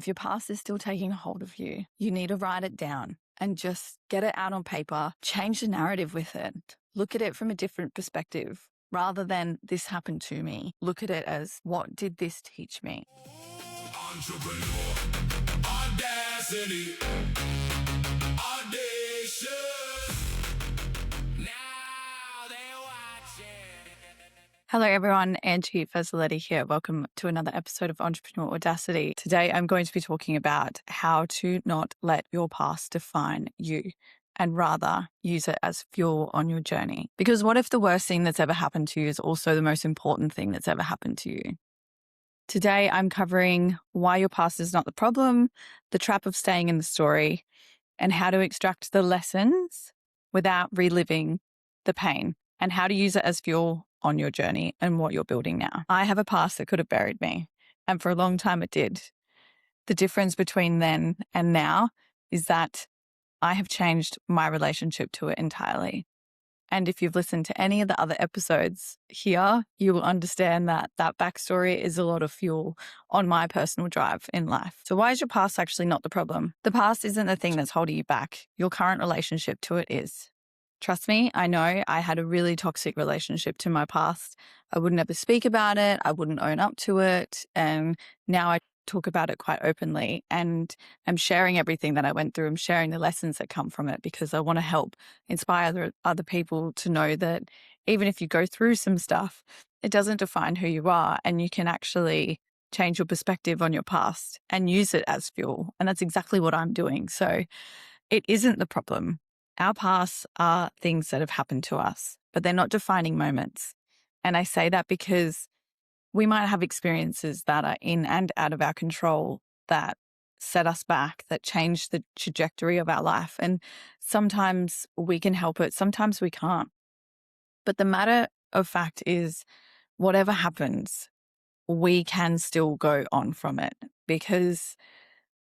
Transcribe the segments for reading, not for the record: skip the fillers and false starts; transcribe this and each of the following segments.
your past is still taking hold of you, you need to write it down and just get it out on paper, change the narrative with it, look at it from a different perspective. Rather than this happened to me, look at it as what did this teach me? Entrepreneur, Audacity, audacious. Now they're watching. Hello everyone, Angie Verzeletti here. Welcome to another episode of Entrepreneur Audacity. Today I'm going to be talking about how to not let your past define you and rather use it as fuel on your journey. Because what if the worst thing that's ever happened to you is also the most important thing that's ever happened to you? Today I'm covering why your past is not the problem, the trap of staying in the story, and how to extract the lessons without reliving the pain, and how to use it as fuel on your journey and what you're building now. I have a past that could have buried me, and for a long time it did. The difference between then and now is that I have changed my relationship to it entirely. And if you've listened to any of the other episodes here, you will understand that that backstory is a lot of fuel on my personal drive in life. So why is your past actually not the problem? The past isn't the thing that's holding you back. Your current relationship to it is. Trust me, I know I had a really toxic relationship to my past. I wouldn't ever speak about it. I wouldn't own up to it. And now I talk about it quite openly, and I'm sharing everything that I went through. I'm sharing the lessons that come from it because I want to help inspire other people to know that even if you go through some stuff, it doesn't define who you are, and you can actually change your perspective on your past and use it as fuel. And that's exactly what I'm doing. So it isn't the problem. Our pasts are things that have happened to us, but they're not defining moments. And I say that because we might have experiences that are in and out of our control that set us back, that change the trajectory of our life. And sometimes we can help it, sometimes we can't. But the matter of fact is, whatever happens, we can still go on from it, because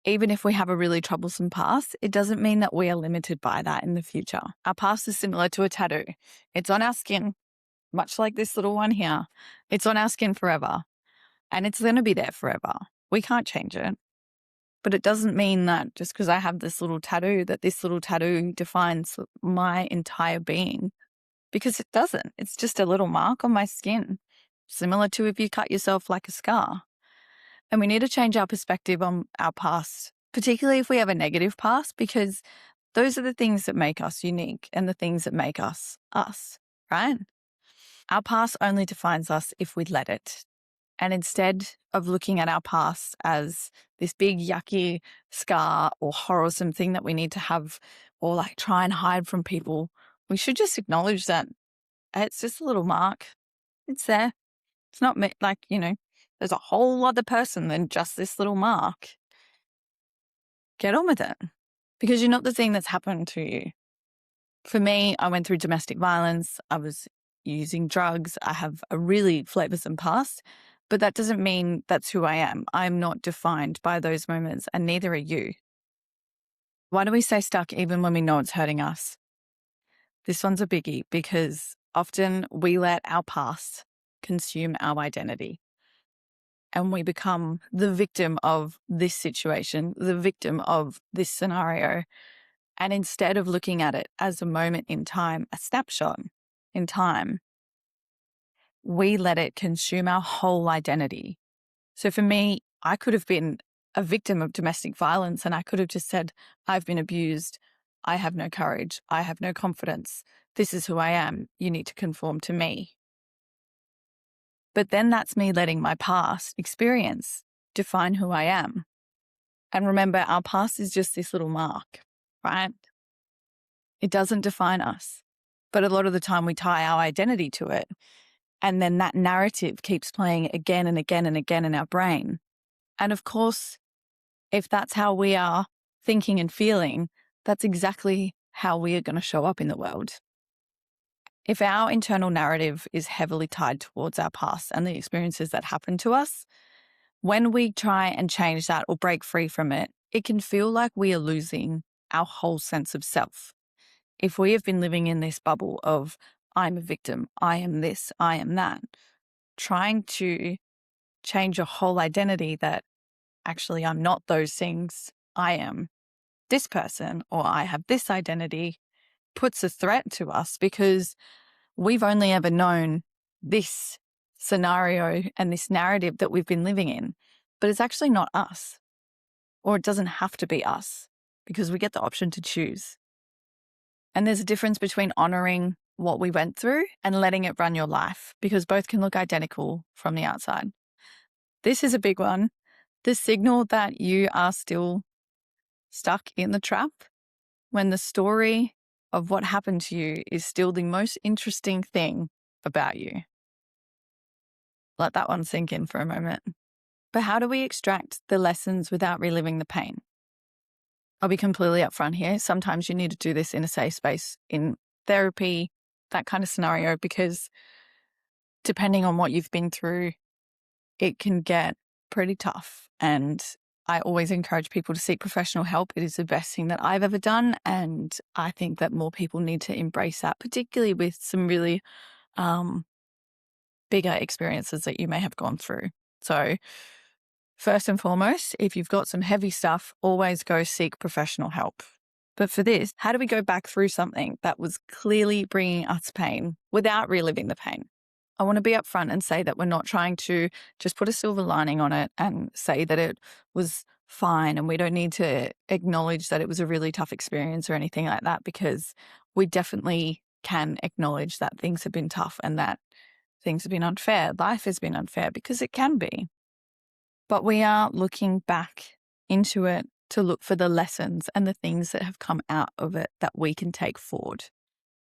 even if we have a really troublesome past, it doesn't mean that we are limited by that in the future. Our past is similar to a tattoo. It's on our skin. Much like this little one here, it's on our skin forever, and it's going to be there forever. We can't change it. But it doesn't mean that just because I have this little tattoo, that this little tattoo defines my entire being, because it doesn't. It's just a little mark on my skin, similar to if you cut yourself like a scar. And we need to change our perspective on our past, particularly if we have a negative past, because those are the things that make us unique and the things that make us us, right? Our past only defines us if we let it. And instead of looking at our past as this big yucky scar or horrorsome thing that we need to have or like try and hide from people, we should just acknowledge that it's just a little mark. It's there. It's not like, there's a whole other person than just this little mark. Get on with it, because you're not the thing that's happened to you. For me, I went through domestic violence. I was using drugs. I have a really flavoursome past, but that doesn't mean that's who I am. I'm not defined by those moments, and neither are you. Why do we stay stuck even when we know it's hurting us? This one's a biggie, because often we let our past consume our identity, and we become the victim of this situation, the victim of this scenario. And instead of looking at it as a moment in time, a snapshot in time, we let it consume our whole identity. So for me, I could have been a victim of domestic violence, and I could have just said, I've been abused. I have no courage. I have no confidence. This is who I am. You need to conform to me. But then that's me letting my past experience define who I am. And remember, our past is just this little mark, right? It doesn't define us. But a lot of the time we tie our identity to it. And then that narrative keeps playing again and again and again in our brain. And of course, if that's how we are thinking and feeling, that's exactly how we are going to show up in the world. If our internal narrative is heavily tied towards our past and the experiences that happen to us, when we try and change that or break free from it, it can feel like we are losing our whole sense of self. If we have been living in this bubble of, I'm a victim, I am this, I am that, trying to change your whole identity that actually, I'm not those things. I am this person, or I have this identity, puts a threat to us because we've only ever known this scenario and this narrative that we've been living in. But it's actually not us, or it doesn't have to be us because we get the option to choose. And there's a difference between honoring what we went through and letting it run your life, because both can look identical from the outside. This is a big one. The signal that you are still stuck in the trap when the story of what happened to you is still the most interesting thing about you. Let that one sink in for a moment. But how do we extract the lessons without reliving the pain? I'll be completely upfront here. Sometimes you need to do this in a safe space, in therapy, that kind of scenario, because depending on what you've been through, it can get pretty tough. And I always encourage people to seek professional help. It is the best thing that I've ever done. And I think that more people need to embrace that, particularly with some really bigger experiences that you may have gone through. So first and foremost, if you've got some heavy stuff, always go seek professional help. But for this, how do we go back through something that was clearly bringing us pain without reliving the pain? I want to be upfront and say that we're not trying to just put a silver lining on it and say that it was fine and we don't need to acknowledge that it was a really tough experience or anything like that, because we definitely can acknowledge that things have been tough and that things have been unfair. Life has been unfair, because it can be. But we are looking back into it to look for the lessons and the things that have come out of it that we can take forward.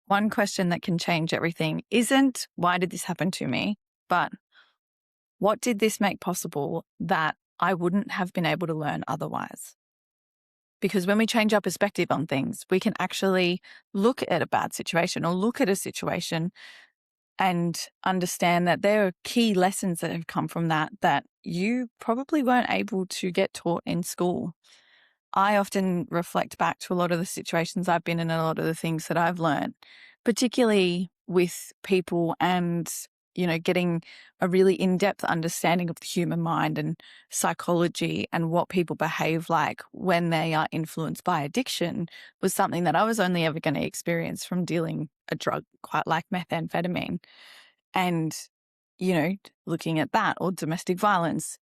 One question that can change everything isn't, why did this happen to me? But what did this make possible that I wouldn't have been able to learn otherwise? Because when we change our perspective on things, we can actually look at a bad situation or look at a situation and understand that there are key lessons that have come from that you probably weren't able to get taught in school. I often reflect back to a lot of the situations I've been in and a lot of the things that I've learned, particularly with people and, getting a really in-depth understanding of the human mind and psychology and what people behave like when they are influenced by addiction was something that I was only ever going to experience from dealing a drug quite like methamphetamine. And, looking at that, or domestic violence,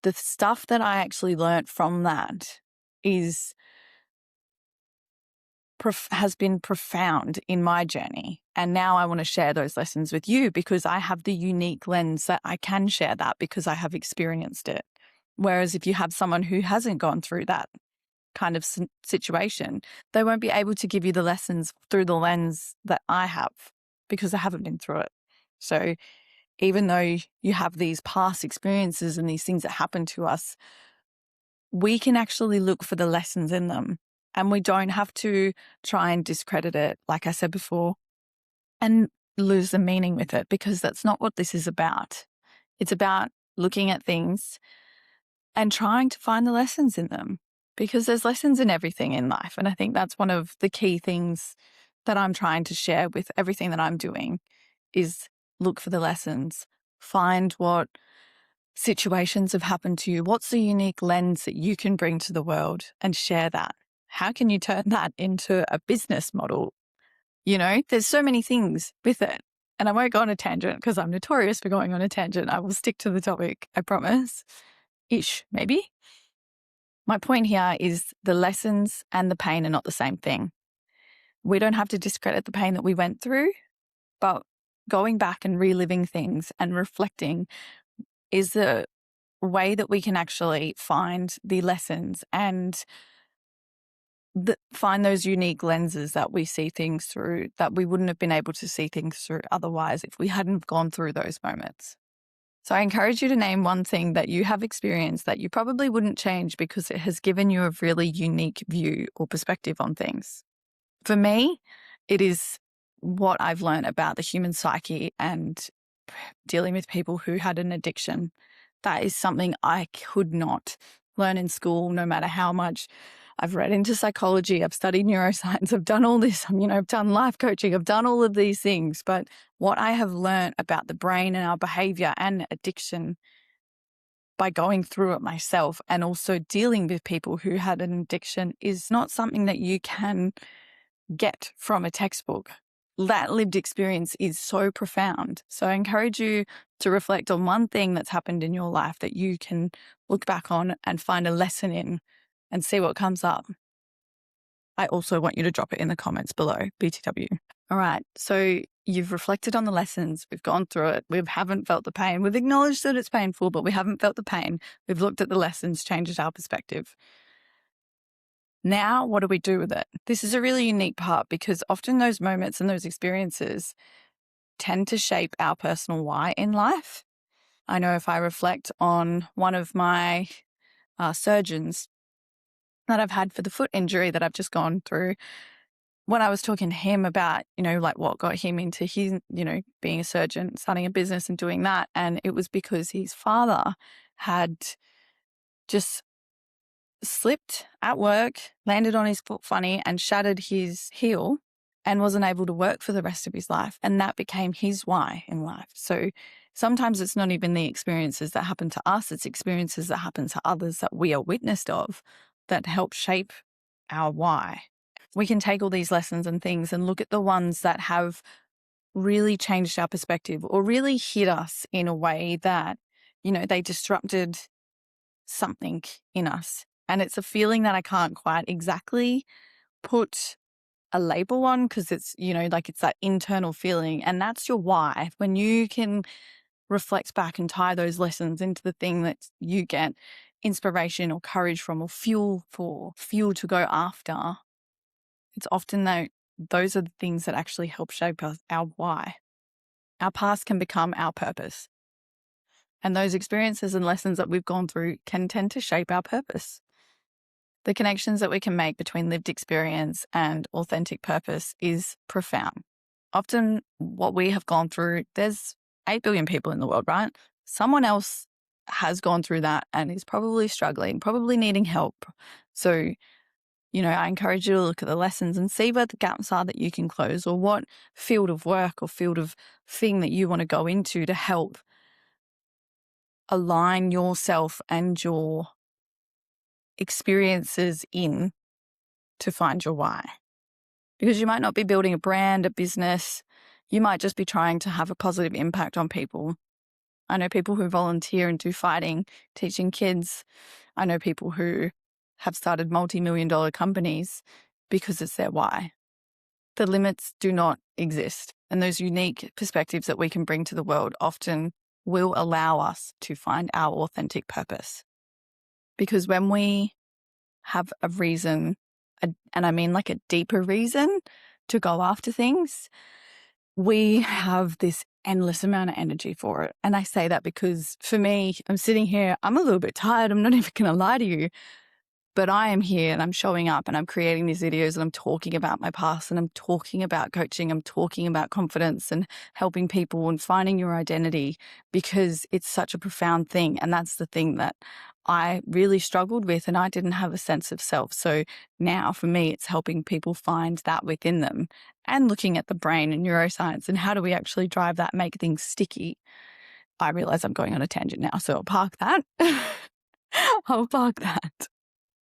the stuff that I actually learned from that has been profound in my journey. And now I want to share those lessons with you because I have the unique lens that I can share that because I have experienced it. Whereas if you have someone who hasn't gone through that kind of situation, they won't be able to give you the lessons through the lens that I have because I haven't been through it. So even though you have these past experiences and these things that happen to us, we can actually look for the lessons in them. And we don't have to try and discredit it, like I said before, and lose the meaning with it, because that's not what this is about. It's about looking at things and trying to find the lessons in them, because there's lessons in everything in life. And I think that's one of the key things that I'm trying to share with everything that I'm doing is look for the lessons, find what situations have happened to you. What's the unique lens that you can bring to the world and share that? How can you turn that into a business model? There's so many things with it. And I won't go on a tangent because I'm notorious for going on a tangent. I will stick to the topic, I promise. Maybe. My point here is the lessons and the pain are not the same thing. We don't have to discredit the pain that we went through, but going back and reliving things and reflecting is the way that we can actually find the lessons and find those unique lenses that we see things through that we wouldn't have been able to see things through otherwise if we hadn't gone through those moments. So I encourage you to name one thing that you have experienced that you probably wouldn't change because it has given you a really unique view or perspective on things. For me, it is what I've learned about the human psyche and dealing with people who had an addiction. That is something I could not learn in school, no matter how much I've read into psychology, I've studied neuroscience, I've done all this, I've done life coaching, I've done all of these things. But what I have learned about the brain and our behavior and addiction by going through it myself, and also dealing with people who had an addiction is not something that you can get from a textbook. That lived experience is so profound. So I encourage you to reflect on one thing that's happened in your life that you can look back on and find a lesson in and see what comes up. I also want you to drop it in the comments below, BTW. All right. So you've reflected on the lessons. We've gone through it. We haven't felt the pain. We've acknowledged that it's painful, but we haven't felt the pain. We've looked at the lessons, changed our perspective. Now, what do we do with it? This is a really unique part because often those moments and those experiences tend to shape our personal why in life. I know if I reflect on one of my surgeons that I've had for the foot injury that I've just gone through, when I was talking to him about, like what got him into his, being a surgeon, starting a business and doing that. And it was because his father had just slipped at work, landed on his foot funny and shattered his heel and wasn't able to work for the rest of his life. And that became his why in life. So sometimes it's not even the experiences that happen to us, it's experiences that happen to others that we are witness of that help shape our why. We can take all these lessons and things and look at the ones that have really changed our perspective or really hit us in a way that, they disrupted something in us. And it's a feeling that I can't quite exactly put a label on because it's, it's that internal feeling. And that's your why. When you can reflect back and tie those lessons into the thing that you get inspiration or courage from or fuel to go after, it's often that those are the things that actually help shape our why. Our past can become our purpose. And those experiences and lessons that we've gone through can tend to shape our purpose. The connections that we can make between lived experience and authentic purpose is profound. Often what we have gone through, there's 8 billion people in the world, right? Someone else has gone through that and is probably struggling, probably needing help. So, I encourage you to look at the lessons and see where the gaps are that you can close or what field of work or field of thing that you want to go into to help align yourself and your experiences in to find your why. Because you might not be building a brand, a business. You might just be trying to have a positive impact on people. I know people who volunteer and do fighting, teaching kids. I know people who have started multi-million-dollar companies because it's their why. The limits do not exist. And those unique perspectives that we can bring to the world often will allow us to find our authentic purpose. Because when we have a reason, and I mean like a deeper reason to go after things, we have this endless amount of energy for it. And I say that because for me, I'm sitting here, I'm a little bit tired. I'm not even going to lie to you. But I am here and I'm showing up and I'm creating these videos and I'm talking about my past and I'm talking about coaching. I'm talking about confidence and helping people and finding your identity because it's such a profound thing. And that's the thing that I really struggled with and I didn't have a sense of self. So now for me, it's helping people find that within them and looking at the brain and neuroscience and how do we actually drive that, make things sticky. I realize I'm going on a tangent now, so I'll park that. I'll park that.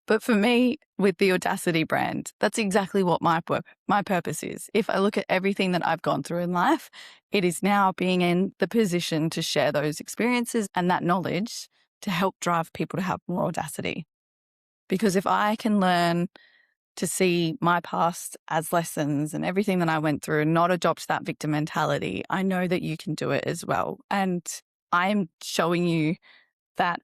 But for me, with the Audacity brand, that's exactly what my purpose is. If I look at everything that I've gone through in life, it is now being in the position to share those experiences and that knowledge to help drive people to have more audacity. Because if I can learn to see my past as lessons and everything that I went through and not adopt that victim mentality, I know that you can do it as well. And I am showing you that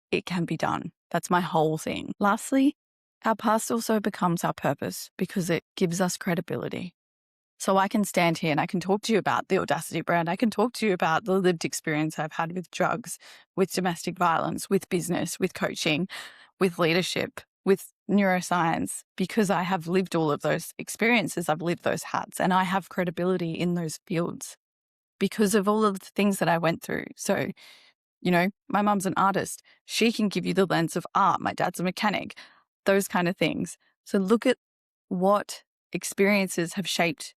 it can be done. That's my whole thing. Lastly, our past also becomes our purpose because it gives us credibility. So I can stand here and I can talk to you about the Audacity brand. I can talk to you about the lived experience I've had with drugs, with domestic violence, with business, with coaching, with leadership, with neuroscience, because I have lived all of those experiences. I've lived those hats and I have credibility in those fields because of all of the things that I went through. So my mum's an artist. She can give you the lens of art. My dad's a mechanic, those kind of things. So look at what experiences have shaped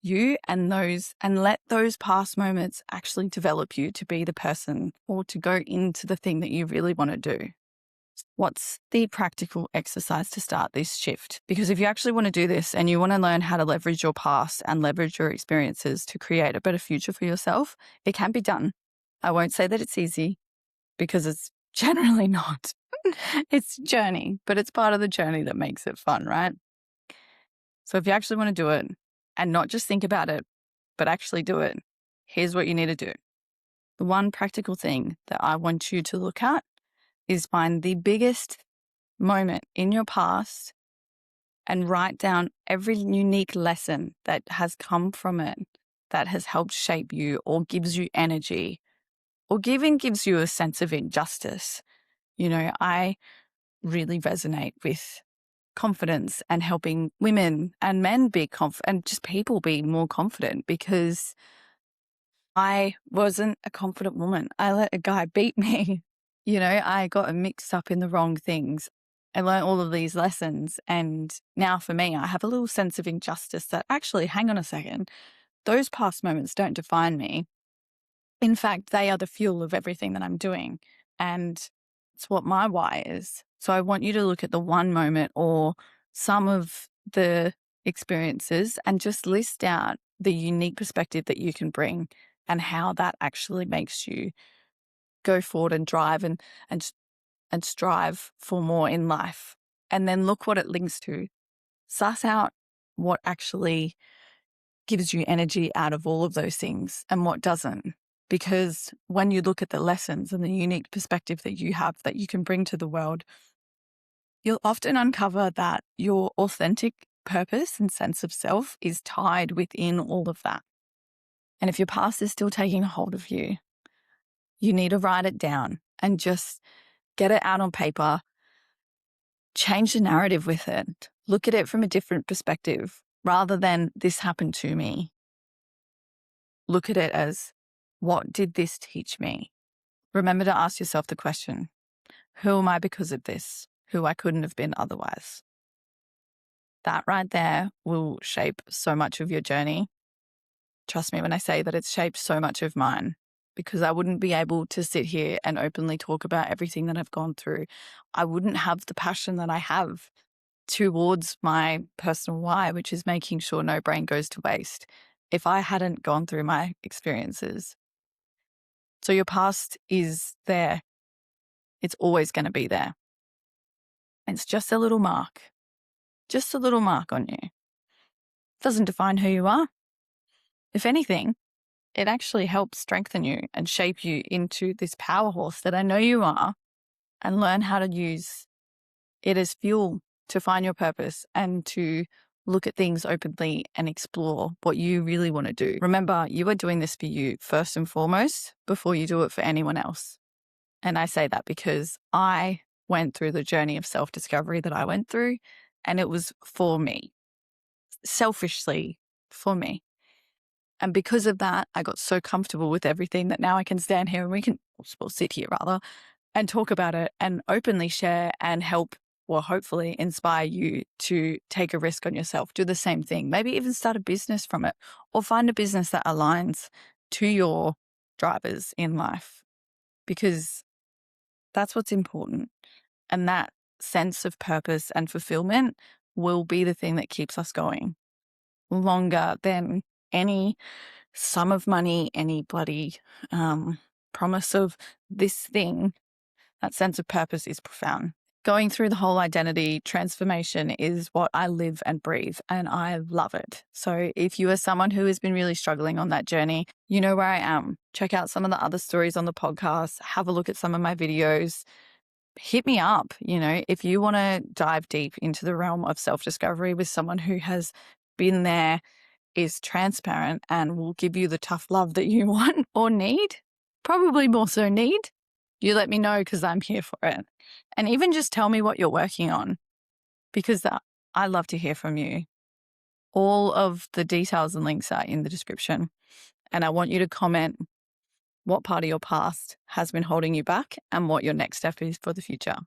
you and let those past moments actually develop you to be the person or to go into the thing that you really want to do. What's the practical exercise to start this shift? Because if you actually want to do this and you want to learn how to leverage your past and leverage your experiences to create a better future for yourself, it can be done. I won't say that it's easy because it's generally not. It's a journey, but it's part of the journey that makes it fun, right? So if you actually want to do it and not just think about it, but actually do it, here's what you need to do. The one practical thing that I want you to look at is find the biggest moment in your past and write down every unique lesson that has come from it that has helped shape you or gives you energy or even gives you a sense of injustice. I really resonate with confidence and helping women and men be and just people be more confident, because I wasn't a confident woman. I let a guy beat me. I got mixed up in the wrong things. I learned all of these lessons. And now for me, I have a little sense of injustice that actually, hang on a second, those past moments don't define me. In fact, they are the fuel of everything that I'm doing. And it's what my why is. So I want you to look at the one moment or some of the experiences and just list out the unique perspective that you can bring and how that actually makes you go forward and drive and strive for more in life. And then look what it links to. Suss out what actually gives you energy out of all of those things and what doesn't. Because when you look at the lessons and the unique perspective that you have that you can bring to the world, you'll often uncover that your authentic purpose and sense of self is tied within all of that. And if your past is still taking hold of you, you need to write it down and just get it out on paper, change the narrative with it, look at it from a different perspective rather than this happened to me. Look at it as, what did this teach me? Remember to ask yourself the question, who am I because of this? Who I couldn't have been otherwise? That right there will shape so much of your journey. Trust me when I say that it's shaped so much of mine, because I wouldn't be able to sit here and openly talk about everything that I've gone through. I wouldn't have the passion that I have towards my personal why, which is making sure no brain goes to waste, if I hadn't gone through my experiences. So your past is there. It's always going to be there. It's just a little mark on you. It doesn't define who you are. If anything, it actually helps strengthen you and shape you into this power horse that I know you are, and learn how to use it as fuel to find your purpose and to look at things openly and explore what you really want to do. Remember, you are doing this for you first and foremost before you do it for anyone else. And I say that because I went through the journey of self-discovery that I went through, and it was for me, selfishly for me. And because of that, I got so comfortable with everything that now I can stand here and we'll sit here rather, and talk about it and openly share and help, or hopefully inspire you to take a risk on yourself, do the same thing, maybe even start a business from it, or find a business that aligns to your drivers in life, because that's what's important. And that sense of purpose and fulfillment will be the thing that keeps us going longer than any sum of money, any bloody promise of this thing. That sense of purpose is profound. Going through the whole identity transformation is what I live and breathe, and I love it. So if you are someone who has been really struggling on that journey, you know where I am. Check out some of the other stories on the podcast, have a look at some of my videos, hit me up. If you want to dive deep into the realm of self-discovery with someone who has been there, is transparent, and will give you the tough love that you want or need, probably more so need, you let me know, because I'm here for it. And even just tell me what you're working on, because I love to hear from you. All of the details and links are in the description. And I want you to comment what part of your past has been holding you back and what your next step is for the future.